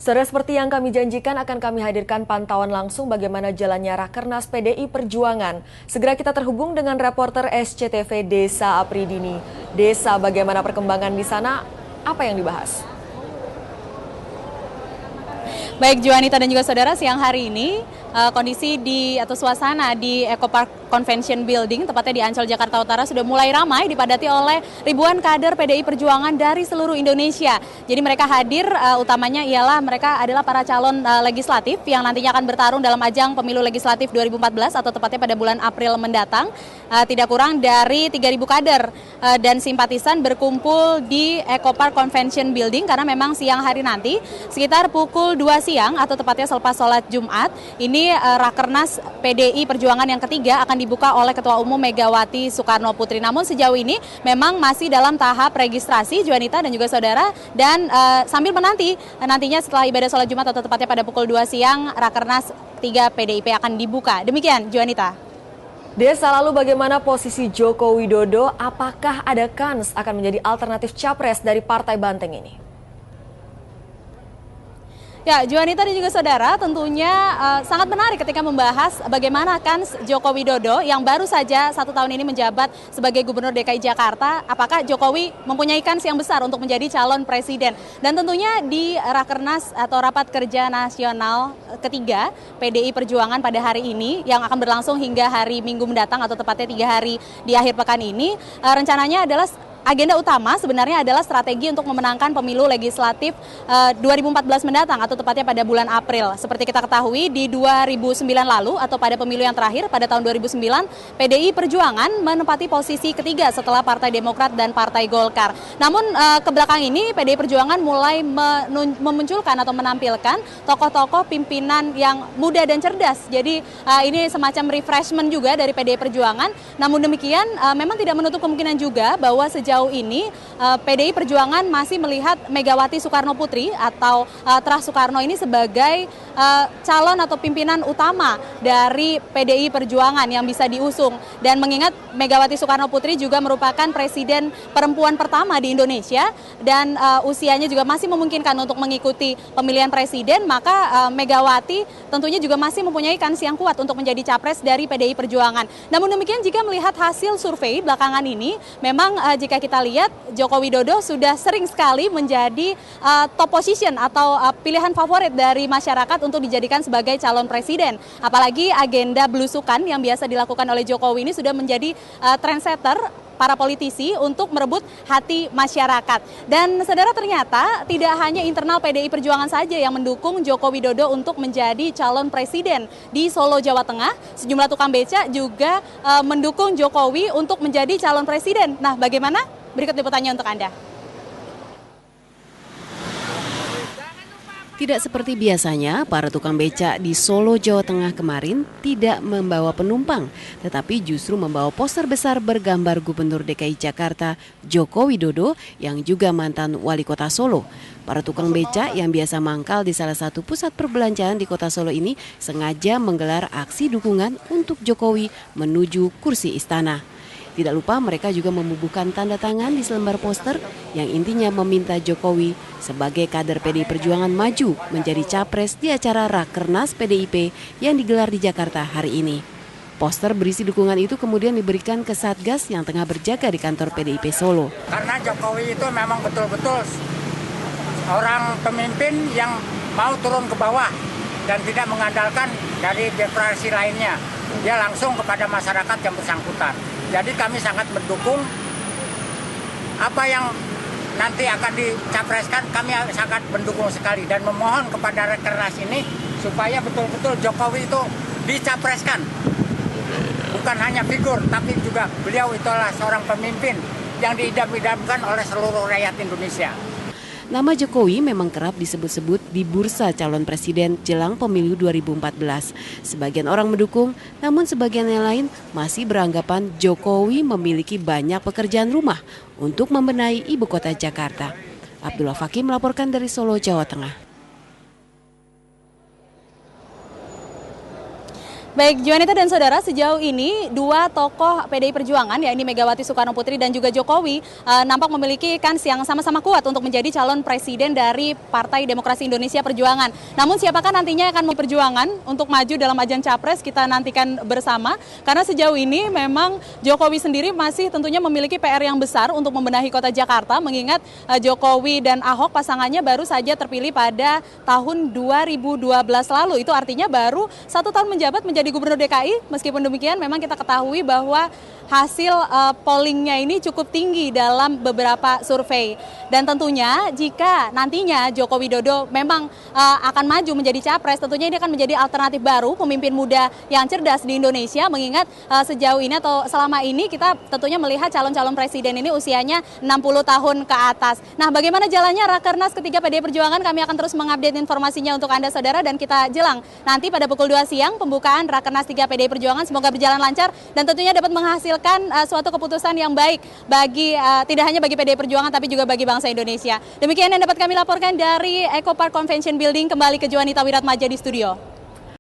Saudara, seperti yang kami janjikan akan kami hadirkan pantauan langsung bagaimana jalannya Rakernas PDI Perjuangan. Segera kita terhubung dengan reporter SCTV Desa Apridini. Desa, bagaimana perkembangan di sana? Apa yang dibahas? Baik Juanita dan juga saudara, siang hari ini kondisi atau suasana di Eco Park Convention Building, tepatnya di Ancol, Jakarta Utara, sudah mulai ramai dipadati oleh ribuan kader PDI Perjuangan dari seluruh Indonesia. Jadi mereka hadir, utamanya ialah mereka adalah para calon legislatif yang nantinya akan bertarung dalam ajang pemilu legislatif 2014 atau tepatnya pada bulan April mendatang. Tidak kurang dari 3.000 kader dan simpatisan berkumpul di Eco Park Convention Building karena memang siang hari nanti sekitar pukul 2 siang atau tepatnya selepas sholat Jumat, ini Rakernas PDI Perjuangan yang ketiga akan dibuka oleh Ketua Umum Megawati Soekarno Putri. Namun sejauh ini memang masih dalam tahap registrasi, Juanita dan juga saudara, dan sambil menanti nantinya setelah ibadah sholat Jumat atau tepatnya pada pukul 2 siang Rakernas 3 PDIP akan dibuka. Demikian Juanita. Desa, lalu bagaimana posisi Joko Widodo? Apakah ada kans akan menjadi alternatif capres dari Partai Banteng ini? Ya, Juanita dan juga saudara, tentunya sangat menarik ketika membahas bagaimana kans Joko Widodo yang baru saja 1 tahun ini menjabat sebagai Gubernur DKI Jakarta, apakah Jokowi mempunyai kans yang besar untuk menjadi calon presiden. Dan tentunya di Rakernas atau Rapat Kerja Nasional ketiga PDI Perjuangan pada hari ini yang akan berlangsung hingga hari Minggu mendatang atau tepatnya 3 hari di akhir pekan ini, rencananya adalah agenda utama sebenarnya adalah strategi untuk memenangkan pemilu legislatif 2014 mendatang atau tepatnya pada bulan April. Seperti kita ketahui di 2009 lalu atau pada pemilu yang terakhir pada tahun 2009, PDI Perjuangan menempati posisi ketiga setelah Partai Demokrat dan Partai Golkar. Namun kebelakang ini PDI Perjuangan mulai memunculkan atau menampilkan tokoh-tokoh pimpinan yang muda dan cerdas. Jadi ini semacam refreshment juga dari PDI Perjuangan. Namun demikian memang tidak menutup kemungkinan juga bahwa sejauh ini PDI Perjuangan masih melihat Megawati Soekarno Putri atau Terah Soekarno ini sebagai calon atau pimpinan utama dari PDI Perjuangan yang bisa diusung. Dan mengingat Megawati Soekarno Putri juga merupakan presiden perempuan pertama di Indonesia dan usianya juga masih memungkinkan untuk mengikuti pemilihan presiden, maka Megawati tentunya juga masih mempunyai kans yang kuat untuk menjadi capres dari PDI Perjuangan. Namun demikian jika melihat hasil survei belakangan ini, memang jika kita lihat Joko Widodo sudah sering sekali menjadi top position atau pilihan favorit dari masyarakat untuk dijadikan sebagai calon presiden. Apalagi agenda belusukan yang biasa dilakukan oleh Jokowi ini sudah menjadi trendsetter para politisi untuk merebut hati masyarakat. Dan saudara, ternyata tidak hanya internal PDI Perjuangan saja yang mendukung Joko Widodo untuk menjadi calon presiden. Di Solo, Jawa Tengah, sejumlah tukang beca juga mendukung Jokowi untuk menjadi calon presiden. Nah, bagaimana? Berikut liputannya untuk Anda. Tidak seperti biasanya, para tukang becak di Solo, Jawa Tengah kemarin tidak membawa penumpang, tetapi justru membawa poster besar bergambar Gubernur DKI Jakarta, Joko Widodo, yang juga mantan wali kota Solo. Para tukang becak yang biasa mangkal di salah satu pusat perbelanjaan di kota Solo ini sengaja menggelar aksi dukungan untuk Jokowi menuju kursi istana. Tidak lupa mereka juga membubuhkan tanda tangan di selembar poster yang intinya meminta Jokowi sebagai kader PDI Perjuangan maju menjadi capres di acara Rakernas PDIP yang digelar di Jakarta hari ini. Poster berisi dukungan itu kemudian diberikan ke Satgas yang tengah berjaga di kantor PDIP Solo. Karena Jokowi itu memang betul-betul orang pemimpin yang mau turun ke bawah dan tidak mengandalkan dari birokrasi lainnya. Dia langsung kepada masyarakat yang bersangkutan. Jadi kami sangat mendukung apa yang nanti akan dicapreskan, kami sangat mendukung sekali dan memohon kepada Rakernas ini supaya betul-betul Jokowi itu dicapreskan. Bukan hanya figur, tapi juga beliau itulah seorang pemimpin yang diidam-idamkan oleh seluruh rakyat Indonesia. Nama Jokowi memang kerap disebut-sebut di bursa calon presiden jelang pemilu 2014. Sebagian orang mendukung, namun sebagian yang lain masih beranggapan Jokowi memiliki banyak pekerjaan rumah untuk membenahi ibu kota Jakarta. Abdullah Fakih melaporkan dari Solo, Jawa Tengah. Baik, Juanita dan saudara, sejauh ini dua tokoh PDI Perjuangan, yakni Megawati Soekarno Putri dan juga Jokowi, nampak memiliki kans yang sama-sama kuat untuk menjadi calon presiden dari Partai Demokrasi Indonesia Perjuangan. Namun siapakah nantinya akan Perjuangan untuk maju dalam ajang Capres, kita nantikan bersama. Karena sejauh ini memang Jokowi sendiri masih tentunya memiliki PR yang besar untuk membenahi kota Jakarta, mengingat Jokowi dan Ahok pasangannya baru saja terpilih pada tahun 2012 lalu. Itu artinya baru 1 tahun menjabat menjadi Gubernur DKI. Meskipun demikian memang kita ketahui bahwa hasil pollingnya ini cukup tinggi dalam beberapa survei. Dan tentunya jika nantinya Joko Widodo memang akan maju menjadi capres, tentunya ini akan menjadi alternatif baru pemimpin muda yang cerdas di Indonesia, mengingat sejauh ini atau selama ini kita tentunya melihat calon-calon presiden ini usianya 60 tahun ke atas. Nah, bagaimana jalannya Rakernas ketiga PDI Perjuangan, kami akan terus mengupdate informasinya untuk Anda saudara, dan kita jelang nanti pada pukul 2 siang pembukaan Rakernas 3 PDI Perjuangan. Semoga berjalan lancar dan tentunya dapat menghasilkan suatu keputusan yang baik bagi tidak hanya bagi PDI Perjuangan tapi juga bagi bangsa Indonesia. Demikian yang dapat kami laporkan dari Eco Park Convention Building. Kembali ke Juanita Wiratmaja di studio.